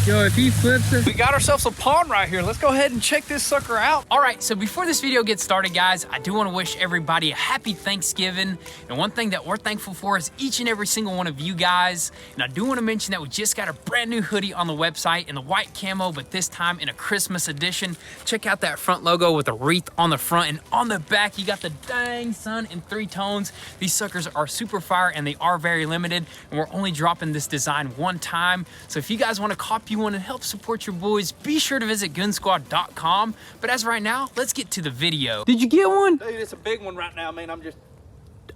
Yo, if he flips it. We got ourselves a pond right here. Let's go ahead and check this sucker out. All right, so before this video gets started, guys, I do want to wish everybody a happy Thanksgiving. And one thing that we're thankful for is each and every single one of you guys. And I do want to mention that we just got a brand new hoodie on the website in the white camo, but this time in a Christmas edition. Check out that front logo with a wreath on the front, and on the back, you got the dang sun in 3 tones. These suckers are super fire and they are very limited, and we're only dropping this design one time. So if you guys want to copy one and help support your boys, be sure to visit Goonzquad.com. But as of right now, let's get to the video. Did you get one? Dude, it's a big one right now, man. I'm just...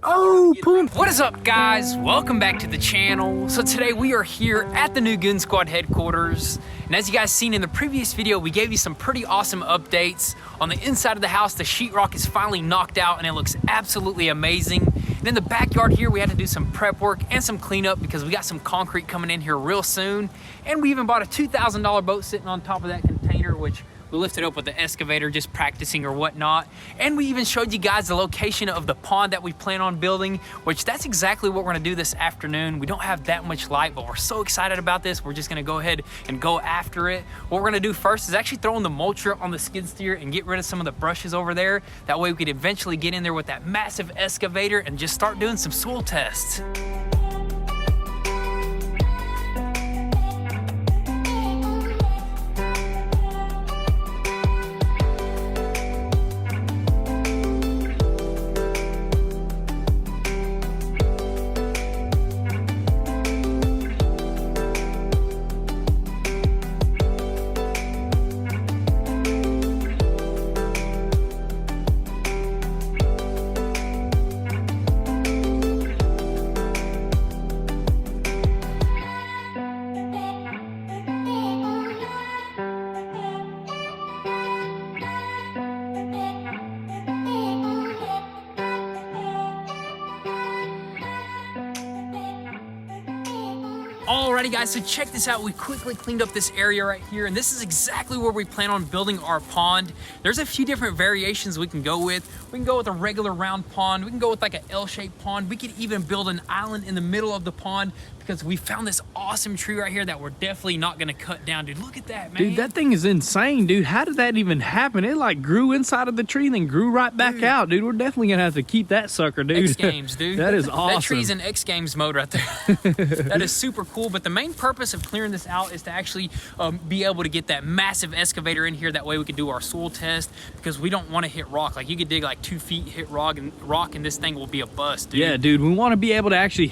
Oh, boom. What is up, guys? Welcome back to the channel. So today we are here at the new Goonzquad headquarters. And as you guys seen in the previous video, we gave you some pretty awesome updates. On the inside of the house, the sheetrock is finally knocked out and it looks absolutely amazing. And in the backyard here, we had to do some prep work and some cleanup because we got some concrete coming in here real soon. And we even bought a $2,000 boat sitting on top of that container, which we lifted up with the excavator, just practicing or whatnot. And we even showed you guys the location of the pond that we plan on building, which that's exactly what we're gonna do this afternoon. We don't have that much light, but we're so excited about this. We're just gonna go ahead and go after it. What we're gonna do first is actually throw in the mulcher on the skid steer and get rid of some of the brushes over there. That way we could eventually get in there with that massive excavator and just start doing some soil tests. Alrighty guys, so check this out. We quickly cleaned up this area right here, and this is exactly where we plan on building our pond. There's a few different variations we can go with. We can go with a regular round pond. We can go with like an L-shaped pond. We could even build an island in the middle of the pond because we found this awesome tree right here that we're definitely not gonna cut down. Dude, look at that, man. Dude, that thing is insane, dude. How did that even happen? It like grew inside of the tree and then grew right back out, dude. We're definitely gonna have to keep that sucker, dude. X Games, dude. That is awesome. That tree's in X Games mode right there. That is super cool, but the main purpose of clearing this out is to actually be able to get that massive excavator in here. That way we could do our soil test, because we don't want to hit rock. Like, you could dig like 2 feet, hit rock, and this thing will be a bust, dude. Yeah, dude, we want to be able to actually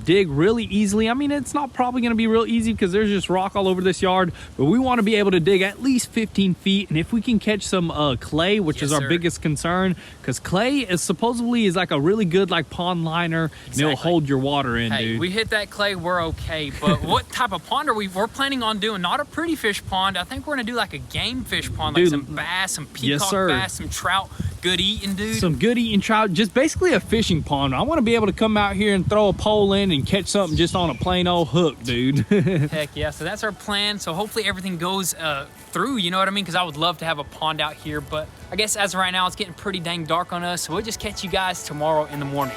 dig really easily. I mean, it's not probably going to be real easy because there's just rock all over this yard, but we want to be able to dig at least 15 feet. And if we can catch some clay, which is our biggest concern, because clay is supposedly like a really good like pond liner, and it'll hold your water in, dude. We hit that clay, we're okay. But what type of pond are we're planning on doing? Not a pretty fish pond. I think we're gonna do like a game fish pond, like some bass, some peacock bass, some trout. Good eating, dude. Some good eating trout. Just basically a fishing pond. I want to be able to come out here and throw a pole in and catch something just on a plain old hook, dude. Heck yeah. So that's our plan. So hopefully everything goes through, you know what I mean? Because I would love to have a pond out here, but I guess as of right now, it's getting pretty dang dark on us. So we'll just catch you guys tomorrow in the morning.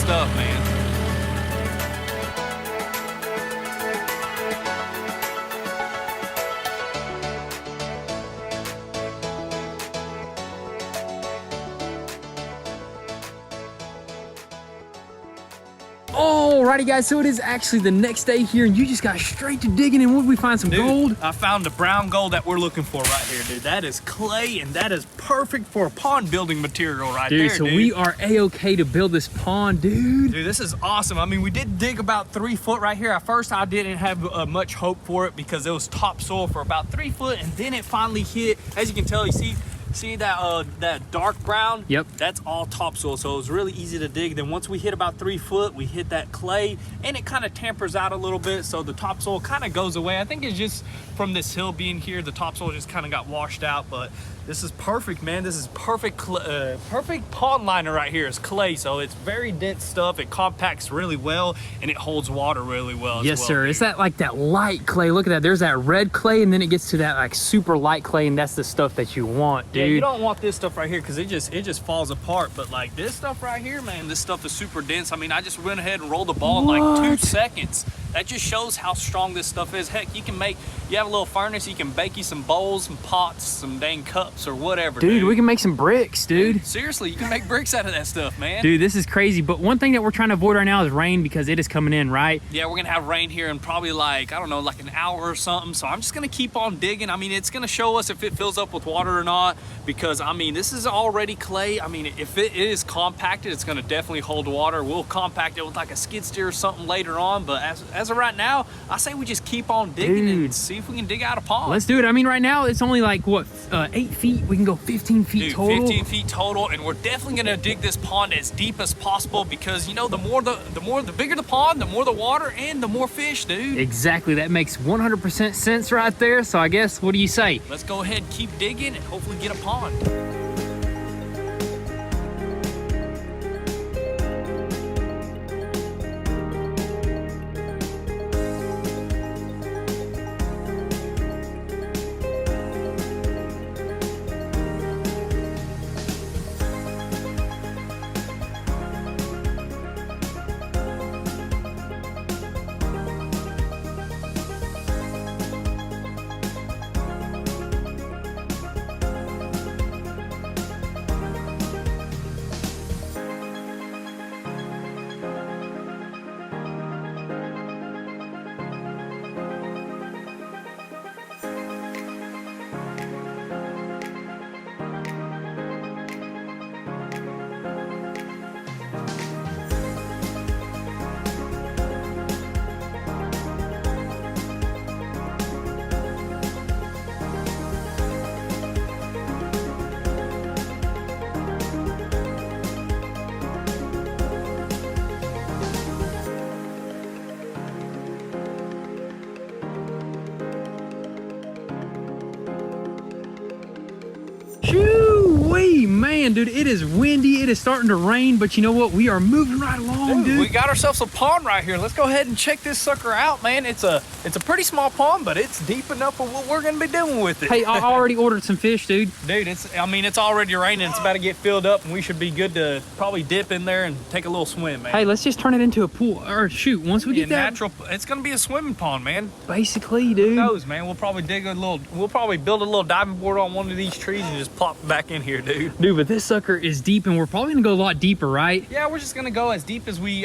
Stuff, man. Alrighty guys, so it is actually the next day here and you just got straight to digging, and what did we find? Some gold? I found the brown gold that we're looking for right here, dude. That is clay, and that is perfect for a pond building material right there, dude. So we are A-okay to build this pond, dude. Dude, this is awesome. I mean, we did dig about 3 foot right here. At first, I didn't have much hope for it because it was topsoil for about 3 foot, and then it finally hit. As you can tell, you see that that dark brown? Yep. That's all topsoil, so it was really easy to dig. Then once we hit about 3 foot, we hit that clay, and it kind of tampers out a little bit, so the topsoil kind of goes away. I think it's just from this hill being here, the topsoil just kind of got washed out, but this is perfect, man. This is perfect pond liner right here. It's clay, so it's very dense stuff. It compacts really well, and it holds water really well. Yes, sir. It's that like that light clay. Look at that. There's that red clay, and then it gets to that like super light clay, and that's the stuff that you want, dude. Yeah, you don't want this stuff right here because it just falls apart. But like this stuff right here, man, this stuff is super dense. I mean, I just went ahead and rolled the ball in like 2 seconds. That just shows how strong this stuff is. Heck, you have a little furnace, you can bake you some bowls, some pots, some dang cups or whatever. Dude, we can make some bricks, dude. Seriously, you can make bricks out of that stuff, man. Dude, this is crazy. But one thing that we're trying to avoid right now is rain because it is coming in, right? Yeah, we're gonna have rain here in probably like, I don't know, like an hour or something. So I'm just gonna keep on digging. I mean, it's gonna show us if it fills up with water or not, because I mean, this is already clay. I mean, if it is compacted, it's gonna definitely hold water. We'll compact it with like a skid steer or something later on. But as of right now, I say we just keep on digging and see if we can dig out a pond. Let's do it. I mean, right now it's only like what, 8 feet. We can go 15 feet total. 15 feet total, and we're definitely gonna dig this pond as deep as possible because you know the bigger the pond, the more the water and the more fish, dude. Exactly. That makes 100% sense right there. So I guess, what do you say? Let's go ahead and keep digging and hopefully get a pond. Shoo-wee, man, dude, it is windy. It is starting to rain, but you know what? We are moving right along, dude. We got ourselves a pond right here. Let's go ahead and check this sucker out, man. It's a pretty small pond, but it's deep enough for what we're gonna be doing with it. Hey, I already ordered some fish, dude. Dude, it's already raining. It's about to get filled up, and we should be good to probably dip in there and take a little swim, man. Hey, let's just turn it into a pool. Or shoot, once we get that natural, it's gonna be a swimming pond, man. Basically, dude. Who knows, man? We'll probably build a little diving board on one of these trees and just plop back in here, dude. Dude, but this sucker is deep, and we're probably gonna go a lot deeper, right? Yeah, we're just gonna go as deep as we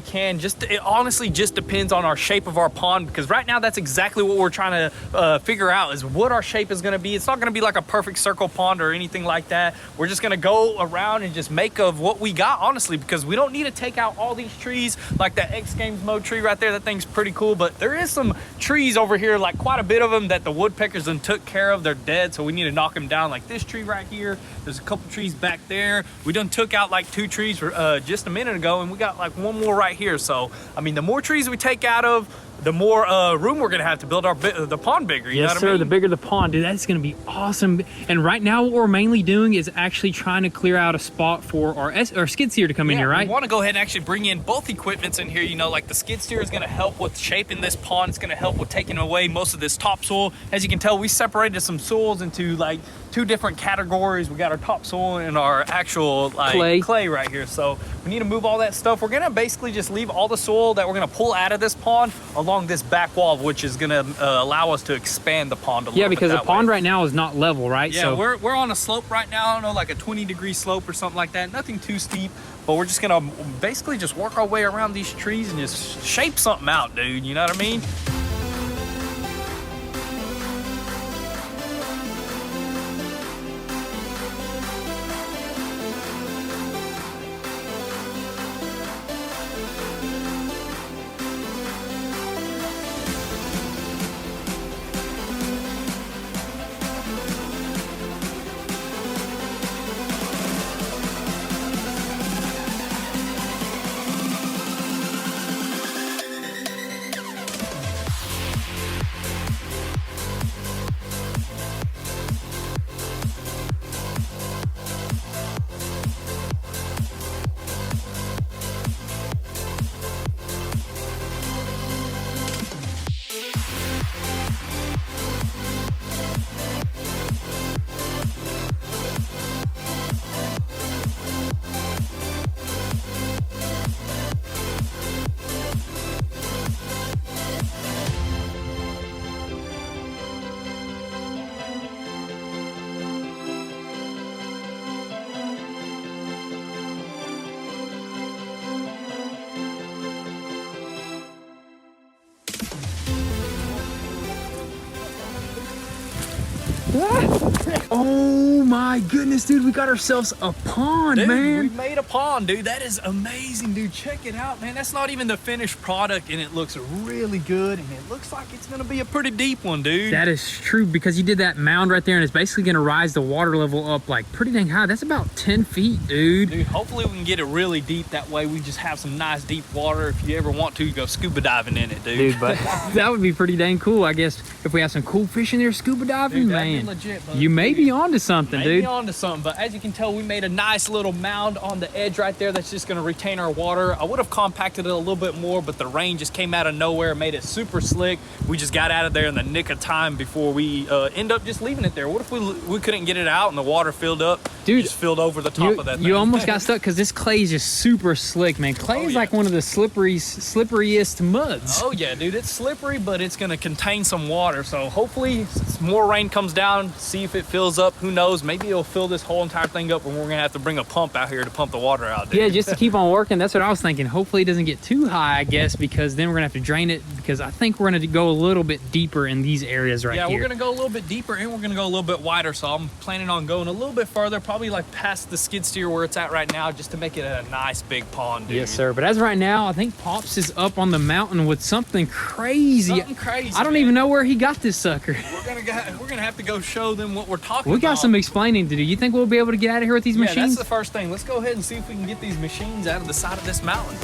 can. It honestly just depends on our shape of our pond, because right now that's exactly what we're trying to figure out is what our shape is gonna be. It's not gonna be like a perfect circle pond or anything like that. We're just gonna go around and just make of what we got, honestly, because we don't need to take out all these trees like that X Games mode tree right there. That thing's pretty cool, but there is some trees over here, like quite a bit of them, that the woodpeckers done took care of. They're dead, so we need to knock them down, like this tree right here. There's a couple trees back there. We done took out like 2 trees just a minute ago, and we got like 1 more right here. So I mean, the more trees we take out of, the more room we're gonna have to build the pond bigger. You know what I mean? The bigger the pond, dude, that's gonna be awesome. And right now what we're mainly doing is actually trying to clear out a spot for our skid steer to come in here, right? We want to go ahead and actually bring in both equipments in here. You know, like the skid steer is gonna help with shaping this pond. It's gonna help with taking away most of this topsoil. As you can tell, we separated some soils into like 2 two different categories. We got our topsoil and our actual like clay right here. So we need to move all that stuff. We're gonna basically just leave all the soil that we're gonna pull out of this pond along this back wall, which is gonna allow us to expand the pond a little bit. Yeah, because the pond right now is not level, right? Yeah, so we're on a slope right now. I don't know, like a 20-degree slope or something like that. Nothing too steep, but we're just gonna basically just work our way around these trees and just shape something out, dude. You know what I mean? Oh my goodness, dude, we got ourselves a pond, dude, man. We made a pond, dude. That is amazing, dude. Check it out, man. That's not even the finished product, and it looks really good, and it looks like it's gonna be a pretty deep one, dude. That is true, because you did that mound right there, and it's basically gonna rise the water level up like pretty dang high. That's about 10 feet, dude. Dude, hopefully we can get it really deep. That way we just have some nice deep water. If you ever want to, go scuba diving in it, dude. Dude, but that would be pretty dang cool, I guess, if we have some cool fish in there scuba diving, dude, man. Legit, you may be onto something, dude. Maybe onto something, but as you can tell, we made a nice little mound on the edge right there that's just gonna retain our water. I would have compacted it a little bit more, but the rain just came out of nowhere, made it super slick. We just got out of there in the nick of time before we end up just leaving it there. What if we couldn't get it out and the water filled up? Dude, just filled over the top of that thing. You almost got stuck because this clay is just super slick, man. Clay is like one of the slipperiest muds. Oh yeah, dude, it's slippery, but it's gonna contain some water. So hopefully more rain comes down, see if it fills up. Who knows? Maybe it'll fill this whole entire thing up and we're gonna have to bring a pump out here to pump the water out, dude. Yeah, just to keep on working. That's what I was thinking. Hopefully it doesn't get too high, I guess, because then we're gonna have to drain it, because I think we're gonna go a little bit deeper in these areas right here. Yeah, we're gonna go a little bit deeper and we're gonna go a little bit wider. So I'm planning on going a little bit further, probably like past the skid steer where it's at right now, just to make it a nice big pond, dude. Yes, sir. But as of right now, I think Pops is up on the mountain with something crazy. Something crazy. I don't even know where he got this sucker. We're gonna have to go show them what we're talking about. We got some explaining to do. You think we'll be able to get out of here with these machines? Yeah, that's the first thing. Let's go ahead and see if we can get these machines out of the side of this mountain.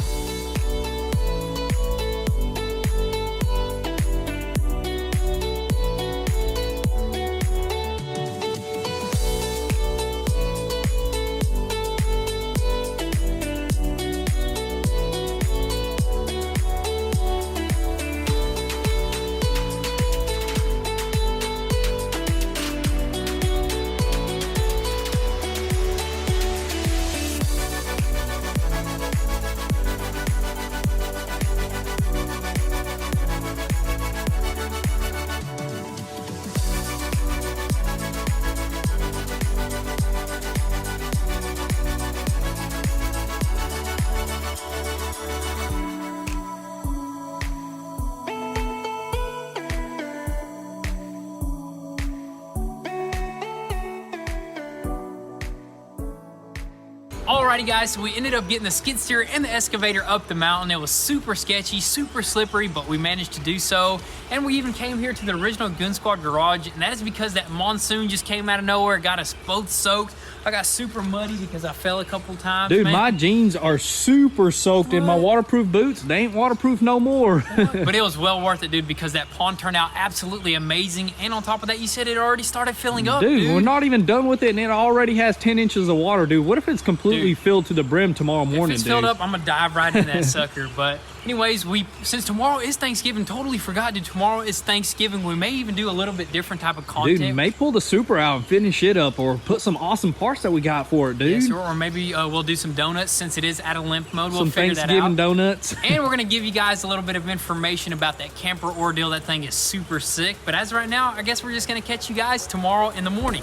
Alrighty guys, so we ended up getting the skid steer and the excavator up the mountain. It was super sketchy, super slippery, but we managed to do so. And we even came here to the original Goonzquad garage, and that is because that monsoon just came out of nowhere, got us both soaked. I got super muddy because I fell a couple times. Dude, man. my jeans are super soaked in my waterproof boots. They ain't waterproof no more. But it was well worth it, dude, because that pond turned out absolutely amazing. And on top of that, you said it already started filling up, dude. We're not even done with it, and it already has 10 inches of water, dude. What if it's completely filled to the brim tomorrow morning, If it's dude? filled up, I'm gonna dive right in that sucker. But Anyways, since tomorrow is Thanksgiving, totally forgot that tomorrow is Thanksgiving. We may even do a little bit different type of content. Dude, may pull the Super out and finish it up, or put some awesome parts that we got for it, dude. Yes, or maybe we'll do some donuts since it is out of limp mode. We'll some figure that out. Thanksgiving donuts. And we're gonna give you guys a little bit of information about that camper ordeal. That thing is super sick. But as of right now, I guess we're just gonna catch you guys tomorrow in the morning.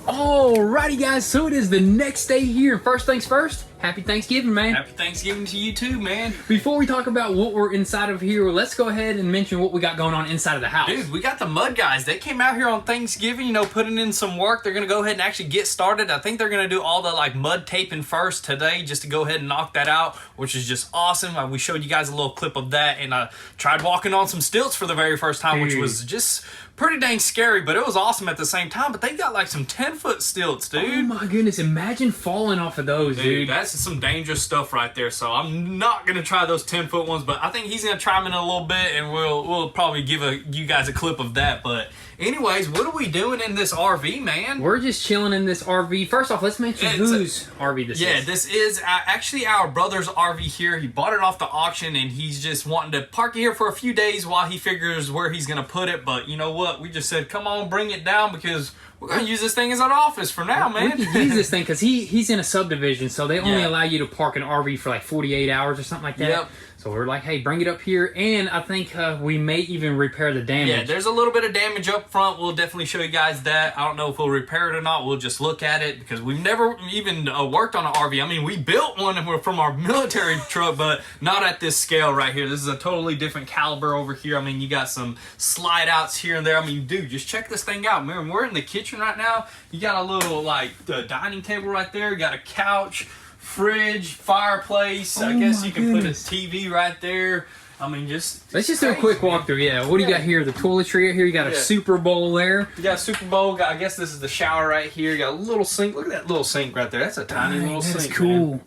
Alrighty guys, so it is the next day here. First things first, happy Thanksgiving, man. Happy Thanksgiving to you too, man. Before we talk about what we're inside of here, let's go ahead and mention what we got going on inside of the house. Dude, we got the mud guys. They came out here on Thanksgiving, you know, putting in some work. They're gonna go ahead and actually get started. I think they're gonna do all the like mud taping first today, just to go ahead and knock that out, which is just awesome. We showed you guys a little clip of that, and I tried walking on some stilts for the very first time, which was just pretty dang scary, but it was awesome at the same time. But they got like some 10-foot stilts, dude. Oh my goodness, imagine falling off of those, dude. That's some dangerous stuff right there. So I'm not gonna try those 10-foot ones, but I think he's gonna try them in a little bit, and we'll probably give you guys a clip of that. But anyways, what are we doing in this RV, man? We're just chilling in this RV. First off, let's mention whose RV this is. Yeah, this is actually our brother's RV here. He bought it off the auction, and he's just wanting to park it here for a few days while he figures where he's gonna put it. But you know what? We just said, come on, bring it down, because we're gonna use this thing as an office for now, man. We can use this thing because he's in a subdivision, so they only allow you to park an RV for like 48 hours or something like that. Yep. So we're like, hey, bring it up here, and I think we may even repair the damage. Yeah, there's a little bit of damage up front. We'll definitely show you guys that. I don't know if we'll repair it or not. We'll just look at it, because we've never even worked on an RV. I mean, we built one from our military truck, but not at this scale right here. This is a totally different caliber over here. I mean, you got some slide outs here and there. I mean, dude, just check this thing out. Man, we're in the kitchen right now. You got a little, like, dining table right there. You got a couch, fridge, fireplace. I guess you can put a TV right there. I mean, let's just do a quick walkthrough. Yeah, what do you got here? The toiletry right here. You got a Super Bowl there. You got a Super Bowl. I guess this is the shower right here. You got a little sink. Look at that little sink right there. That's a tiny little sink. That's cool.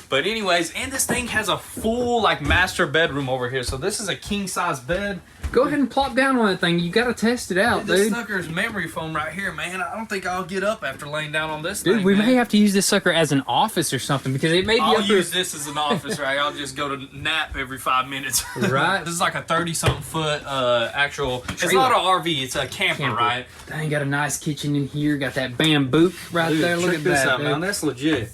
But anyways, and this thing has a full like master bedroom over here. So this is a king size bed. Go ahead and plop down on that thing. You got to test it out, dude. This sucker's memory foam right here, man. I don't think I'll get up after laying down on this thing. Dude, we may have to use this sucker as an office or something, because it may be I'll use this as an office, right? I'll just go to nap every 5 minutes. Right. This is like a 30-something foot actual. Trailer. It's not an RV. It's a camper, right? Dang, got a nice kitchen in here. Got that bamboo right there. Look at this that, out, man. That's legit.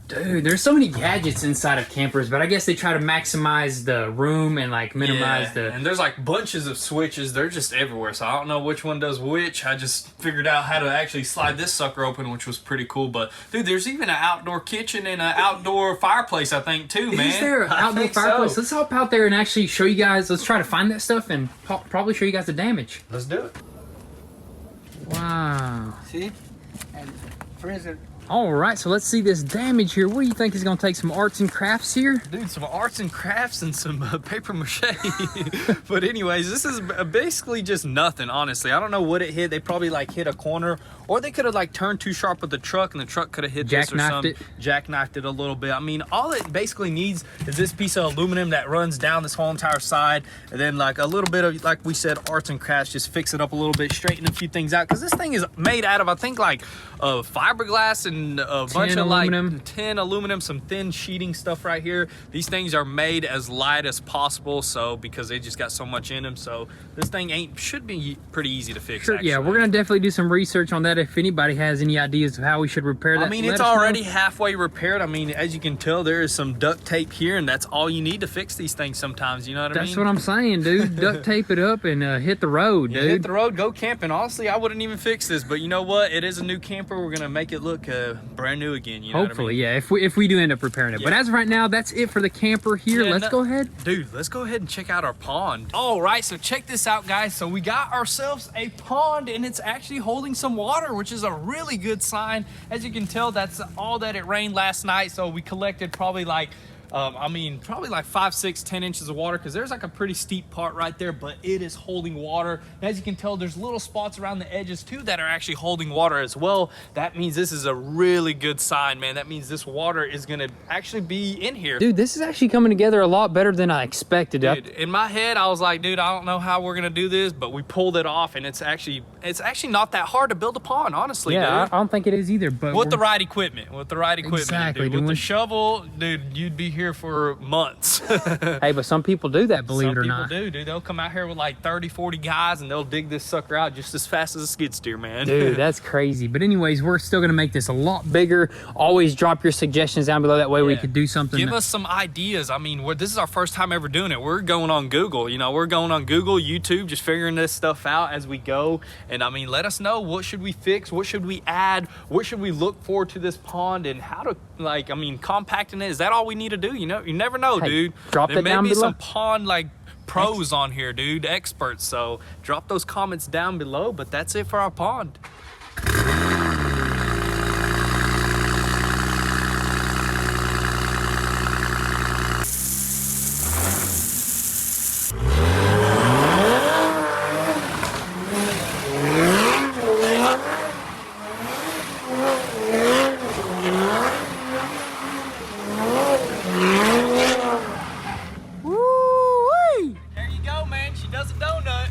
Dude, there's so many gadgets inside of campers, but I guess they try to maximize the room and like minimize the... And there's like bunches of switches. They're just everywhere, so I don't know which one does which. I just figured out how to actually slide this sucker open, which was pretty cool. But dude, there's even an outdoor kitchen and an outdoor fireplace, I think, too, man. Is there an outdoor fireplace? So. Let's hop out there and actually show you guys. Let's try to find that stuff and probably show you guys the damage. Let's do it. Wow. See? And freezer. All right, so let's see this damage here. What do you think is going to take some arts and crafts here? Dude, some arts and crafts and some paper mache. But anyways, this is basically just nothing, honestly. I don't know what it hit. They probably like hit a corner, or they could have like turned too sharp with the truck, and the truck could have hit this or something. Jackknifed it a little bit. I mean, all it basically needs is this piece of aluminum that runs down this whole entire side, and then like a little bit of, like we said, arts and crafts. Just fix it up a little bit, straighten a few things out, because this thing is made out of, I think, like fiberglass and and a bunch of aluminum. like tin aluminum, some thin sheeting stuff right here. These things are made as light as possible, so because they just got so much in them. So this thing should be pretty easy to fix. Sure, actually. yeah, we're gonna definitely do some research on that. If anybody has any ideas of how we should repair that, I mean, let it's us know. already halfway repaired. I mean, as you can tell, there is some duct tape here, and that's all you need to fix these things sometimes. You know what I mean? That's what I'm saying, dude. Duct tape it up and hit the road, Yeah, dude. hit the road, go camping. Honestly, I wouldn't even fix this, but you know what? It is a new camper. We're gonna make it look brand new again. You know Hopefully, what I mean? yeah. If we do end up repairing it, but as of right now, that's it for the camper here. Yeah, Let's go ahead. Dude, let's go ahead and check out our pond. All right, so check this out, guys. So we got ourselves a pond, and it's actually holding some water, which is a really good sign. As you can tell, that's all that it rained last night. So we collected probably like probably like 5, 6, 10 inches of water, because there's like a pretty steep part right there, but it is holding water. And as you can tell, there's little spots around the edges too that are actually holding water as well. That means this is a really good sign, man. That means this water is gonna actually be in here. Dude, this is actually coming together a lot better than I expected. Dude, in my head, I was like, dude, I don't know how we're gonna do this, but we pulled it off, and it's actually not that hard to buld a pond, honestly, yeah, dude. I don't think it is either. But With the right equipment, Exactly, dude. With dude. the shovel, dude, you'd be here for months. hey, but some people do that, believe it or not. Some people do, dude. They'll come out here with like 30, 40 guys, and they'll dig this sucker out just as fast as a skid steer, man. Dude, that's crazy. But anyways, we're still gonna make this a lot bigger. Always drop your suggestions down below. That way we could do something. Give us some ideas. I mean, this is our first time ever doing it. We're going on Google. You know, we're going on Google, YouTube, just figuring this stuff out as we go. And I mean, let us know, what should we fix? What should we add? What should we look for to this pond? And how to, like, I mean, compacting it, is that all we need to do? You know, you never know, dude. Drop that down below. There may be some pond, like, pros on here, dude, experts. So drop those comments down below. But that's it for our pond. There you go, man. She does a donut.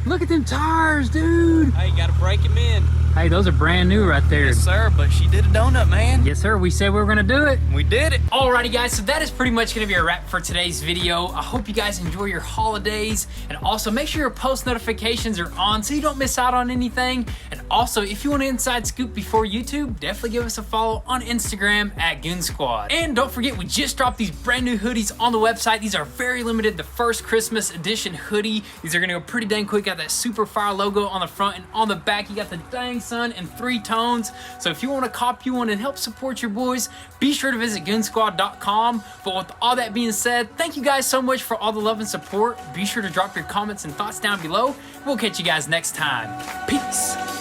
Look at them tires, dude. Hey, you gotta break him in. Hey, those are brand new right there. Yes, sir, but she did a donut, man. Yes, sir. We said we were gonna do it. We did it. Alrighty, guys, so that is pretty much gonna be a wrap for today's video. I hope you guys enjoy your holidays, and also make sure your post notifications are on so you don't miss out on anything. And also, if you want an inside scoop before YouTube, definitely give us a follow on Instagram at Goonzquad. And don't forget, we just dropped these brand new hoodies on the website. These are very limited, the first Christmas edition hoodie. These are gonna go pretty dang quick. Got that super fire logo on the front, and on the back, you got the dang sun in 3 tones. So if you want to copy one and help support your boys, be sure to visit Goonzquad.com. But with all that being said, thank you guys so much for all the love and support. Be sure to drop your comments and thoughts down below. We'll catch you guys next time. Peace.